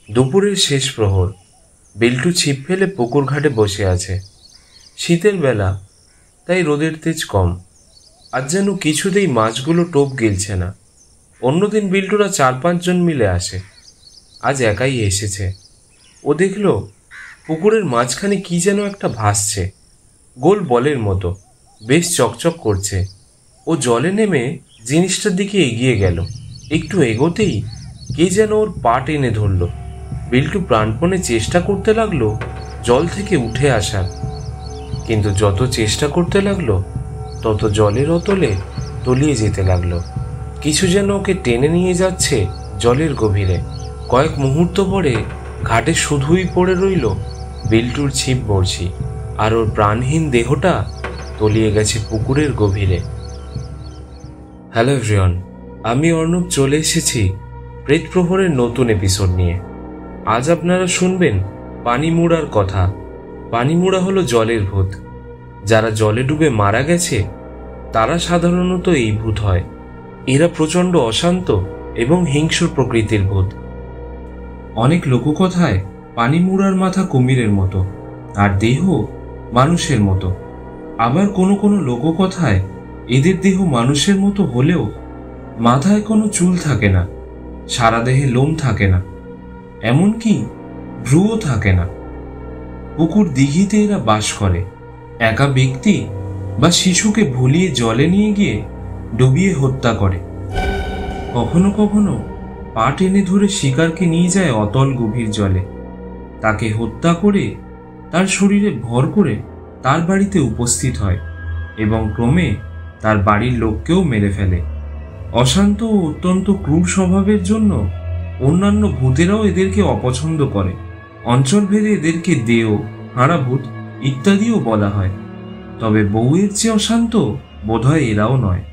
দুপুরের শেষ প্রহর। বিল্টু ছিপ ফেলে পুকুর ঘাটে বসে আছে। শীতের বেলা, তাই রোদের তেজ কম। আজ যেন কিছুতেই মাছগুলো টোপ গিলছে না। অন্যদিন বিল্টুরা 4-5 জন মিলে আসে, আজ একাই এসেছে। ও দেখল পুকুরের মাঝখানে কি যেন একটা ভাসছে, গোল বলের মতো, বেশ চকচক করছে। ও জলে নেমে জিনিসটার দিকে এগিয়ে গেল। একটু এগোতেই কে যেন ওর পা টেনে ধরল। বিল্টু প্রাণপণে চেষ্টা করতে লাগলো জল থেকে উঠে আসার, কিন্তু যত চেষ্টা করতে লাগলো তত জলের অতলে তলিয়ে যেতে লাগলো। কিছু যেন ওকে টেনে নিয়ে যাচ্ছে জলের গভীরে। কয়েক মুহূর্ত পরে ঘাটে শুধুই পড়ে রইল বিল্টুর ছিপ বড়শি, আর ওর প্রাণহীন দেহটা তলিয়ে গেছে পুকুরের গভীরে। হ্যালো এভরিওয়ান, আমি অর্ণব চলে এসেছি প্রেত প্রহরের নতুন এপিসোড নিয়ে। আজ আপনারা শুনবেন পানিমুড়ার কথা। পানিমুড়া হলো জলের ভূত। যারা জলে ডুবে মারা গেছে তারা সাধারণত এই ভূত হয়। এরা প্রচণ্ড অশান্ত এবং হিংস্র প্রকৃতির ভূত। অনেক লোককথায় পানিমুড়ার মাথা কুমিরের মতো আর দেহ মানুষের মতো। আবার কোনো কোনো লোককথায় এদের দেহ মানুষের মতো হলেও মাথায় কোনো চুল থাকে না, সারা দেহে লোম থাকে না, এমনকি ভ্রুও থাকে না। পুকুর দিঘিতে এরা বাস করে। একা ব্যক্তি বা শিশুকে ভুলিয়ে জলে নিয়ে গিয়ে ডুবিয়ে হত্যা করে। কখনো কখনো পা টেনে ধরে শিকারকে নিয়ে যায় অতল গভীর জলে। তাকে হত্যা করে তার শরীরে ভর করে তার বাড়িতে উপস্থিত হয় এবং ক্রমে তার বাড়ির লোককেও মেরে ফেলে। অশান্ত ও অত্যন্ত ক্রূর স্বভাবের জন্য অন্যান্য ভূতেরাও এদেরকে অপছন্দ করে। অঞ্চলভেদে এদেরকে দেও, হাঁড়াভূত ইত্যাদিও বলা হয়। তবে বউয়ের চেয়ে অশান্ত বোধহয় এরাও নয়।